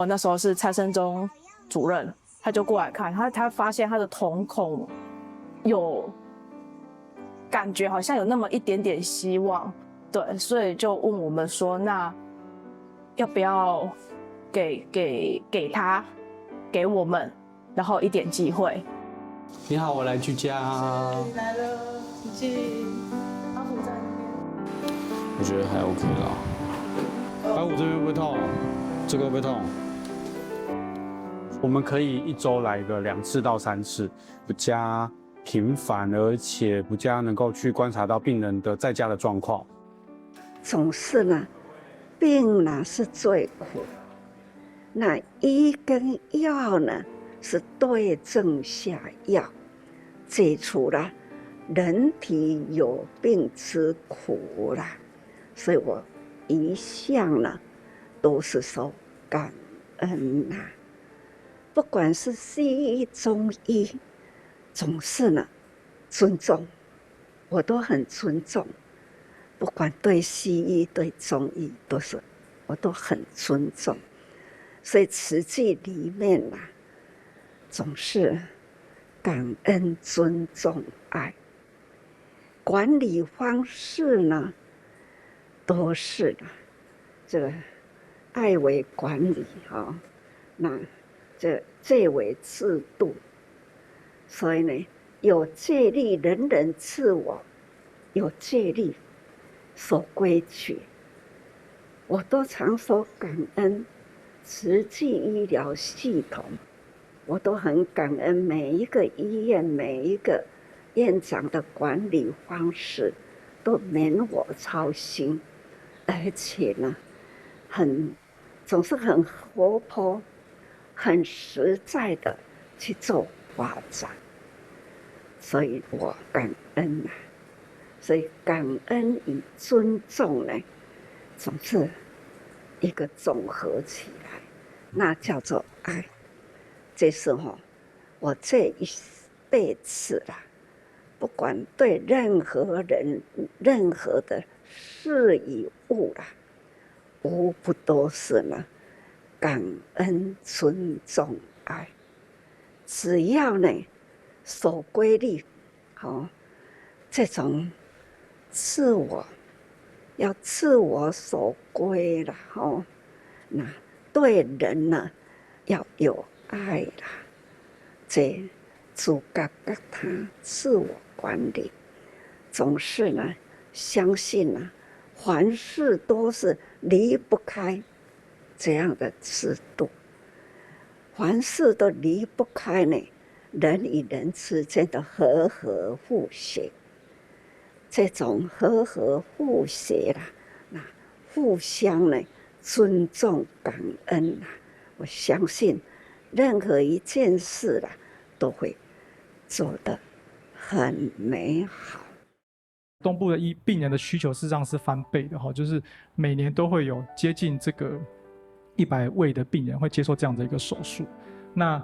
那时候是蔡生中主任，他就过来看，他发现他的瞳孔有感觉好像有那么一点点希望，对，所以就问我们说，那要不要给他给我们，然后一点机会。你好，我来居家。你来了，你去阿虎在那边。我觉得还 OK 啦。阿虎这边会不会痛？这个会不会痛？我们可以一周来个2次到3次，比较频繁，而且比较能够去观察到病人的在家的状况。总是呢，病呢是最苦，那医跟药呢是对症下药，解除了人体有病之苦啦。所以我一向呢都是说感恩呐，不管是西医中医，总是呢尊重，我都很尊重。不管对西医对中医我都很尊重。所以慈济里面啊，总是感恩、尊重、爱。管理方式呢，都是这个爱为管理哈，那这为制度。所以呢，有戒律，人人自我；有戒律，守规矩。我都常说感恩慈济医疗系统，我都很感恩每一个医院、每一个院长的管理方式都免我操心，而且呢，总是很活泼、很实在的去做发展，所以我感恩啊。所以感恩与尊重呢，总是一个总合起来，那叫做爱。这是我这一辈子啦，不管对任何人、任何的事与物啦，无不都是呢感恩、尊重、爱。只要呢守规律，这种要自我守规啦，那对人呢要有爱啦，这自觉觉他自我管理，总是呢相信呢，凡事都是离不开这样的制度，凡事都离不开呢人与人之间的和和互协。这种和和互协啦，那互相呢尊重感恩啦，我相信任何一件事啦都会做得很美好。东部的病人的需求事实上是翻倍的，就是每年都会有接近这个100位的病人会接受这样的一个手术。那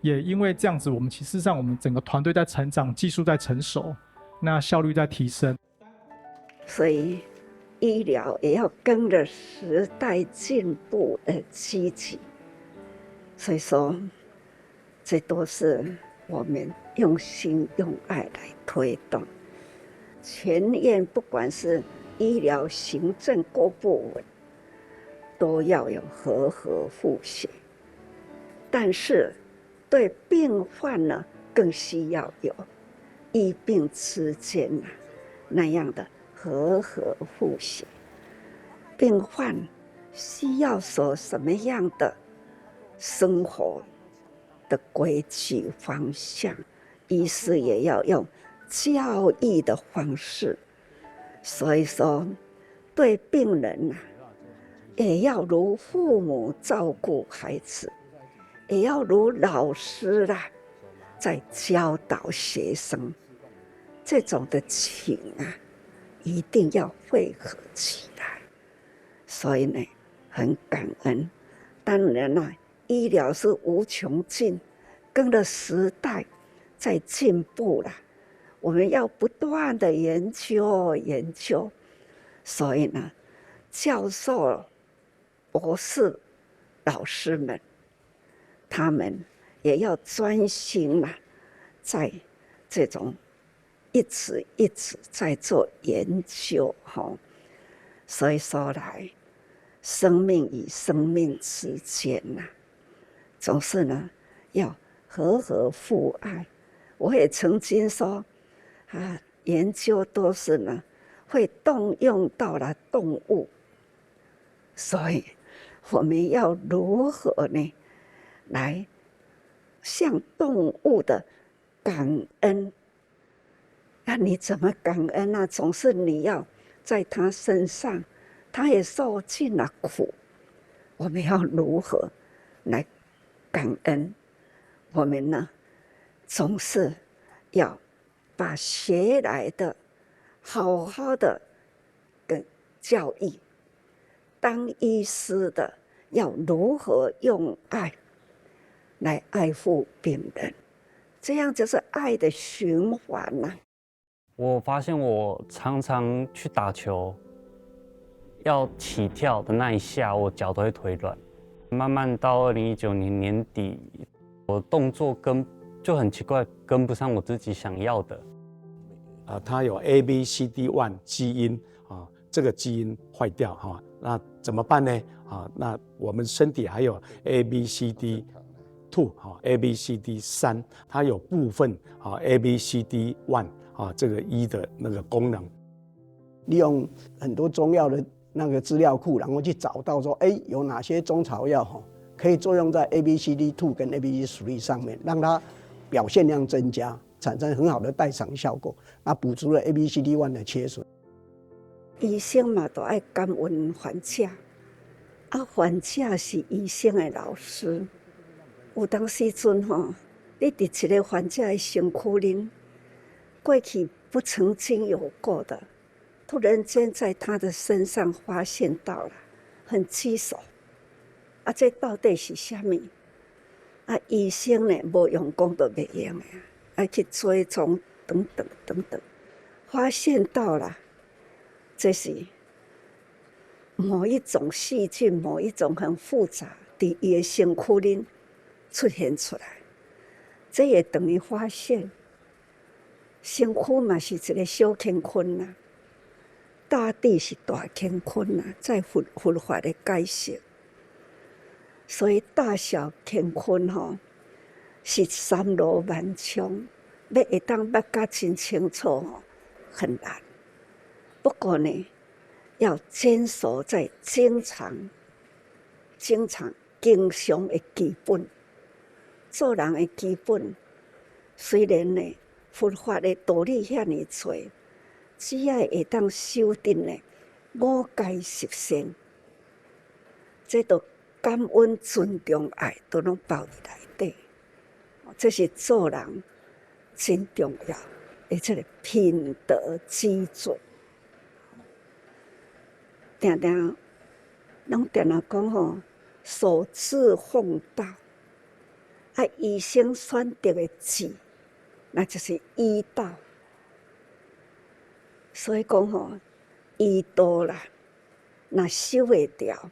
也因为这样子，事实上我们整个团队在成长，技术在成熟，那效率在提升。所以医疗也要跟着时代进步而积极。所以说，这都是我们用心用爱来推动。全院不管是医疗、行政各部门，都要有和和互协。但是对病患呢，更需要有医病之间那样的和和互协。病患需要守什么样的生活的规矩方向，医师也要用教育的方式。所以说，对病人也要如父母照顾孩子，也要如老师在教导学生，这种的情一定要汇合起来。所以呢，很感恩。当然医疗是无穷尽，跟着时代在进步了，我们要不断的研究。所以呢，教授、博士老师们，他们也要专心在这种一直在做研究所以说来，生命与生命之间总是要和互爱。我也曾经说研究都是会动用到了动物，所以我们要如何来向动物的感恩？那你怎么感恩总是你要在他身上，他也受尽了苦，我们要如何来感恩？我们总是要把学来的好好的教育，当医师的要如何用爱来爱护病人，这样就是爱的循环我发现我常常去打球，要起跳的那一下，我脚都会腿软。慢慢到2019年年底，我动作就很奇怪，跟不上我自己想要的。它有 ABCD1 基因这个基因坏掉那怎么办呢？那我们身体还有 ABCD2、ABCD3，它有部分ABCD1这个一的那个功能。利用很多中药的那个资料库，然后去找到说，有哪些中草药可以作用在 ABCD2 跟 ABCD3 上面，让它表现量增加，产生很好的代偿效果，那补足了 ABCD1 的缺损。医生嘛都爱感恩患者，患者是医生的老师。有当时阵你伫一个患者的身躯里，过去不曾经有过的，突然间在他的身上发现到了，很棘手。这到底是什么？医生无用功就袂用的，要去追踪等等等等，发现到了，这是某一种细菌，某一种很复杂在他的身躯里出现出来。这也等于发现，身躯嘛是一个小乾坤大地是大乾坤在佛法的解释。所以大小乾坤是三罗万象，要会当捌甲真清楚很难。不过要坚守在经常的基本，做人的基本。虽然佛法的道理遐尼多，只要会当修定五戒十善，这都感恩、尊重、爱都拢包伫内底。这是做人真重要的这个品德基准。拢定讲守志奉道，医生选择的志，那就是医道。所以讲医道那修会掉，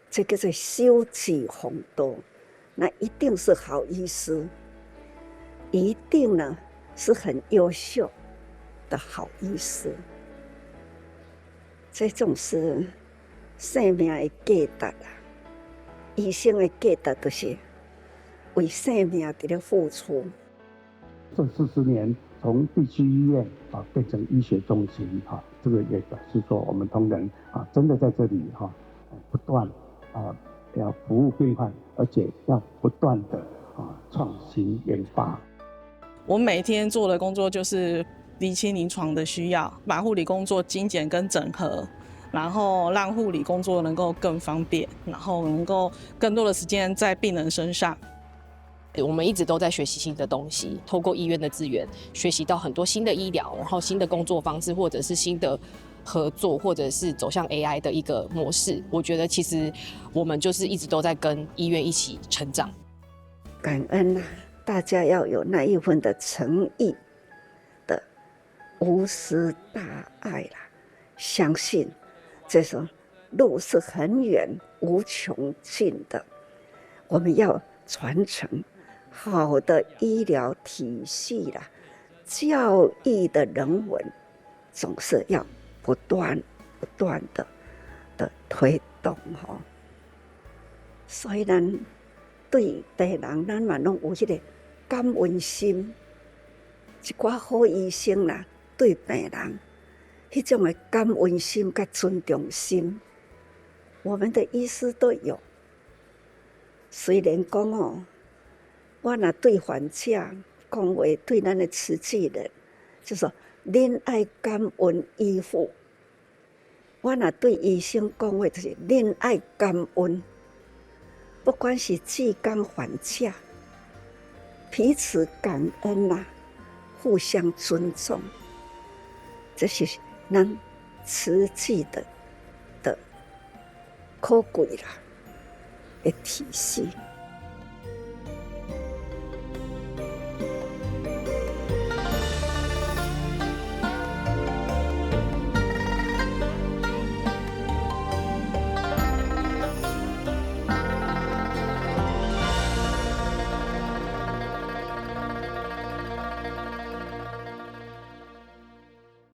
这叫做修己弘道，那一定是好医师，一定是很优秀的好医师。这种是生命的价值医生的价值就是为生命在咧付出。这40年从地区医院变成医学中心这个也表示说我们同仁真的在这里不断要服务病患，而且要不断的创新研发。我每天做的工作就是厘清临床的需要，把护理工作精简跟整合，然后让护理工作能够更方便，然后能够更多的时间在病人身上。我们一直都在学习新的东西，透过医院的资源学习到很多新的医疗，然后新的工作方式，或者是新的合作，或者是走向 AI 的一个模式。我觉得其实我们就是一直都在跟医院一起成长。感恩大家要有那一份的诚意的无私大爱相信这种路是很远无穷尽的。我们要传承好的医疗体系啦，教育的人文总是要不断的推动吼。所以咱对病人，咱嘛拢有迄个感恩心。一寡好医生啦，对病人迄种的感恩心甲尊重心，我们的医师都有。虽然讲哦，我若对患者讲话，对咱的慈济人，就说恁爱感恩医护；我若对医生讲话，就是恁爱感恩。不管是济公患者，彼此感恩啦，互相尊重，这是咱慈济的可贵啦的体系。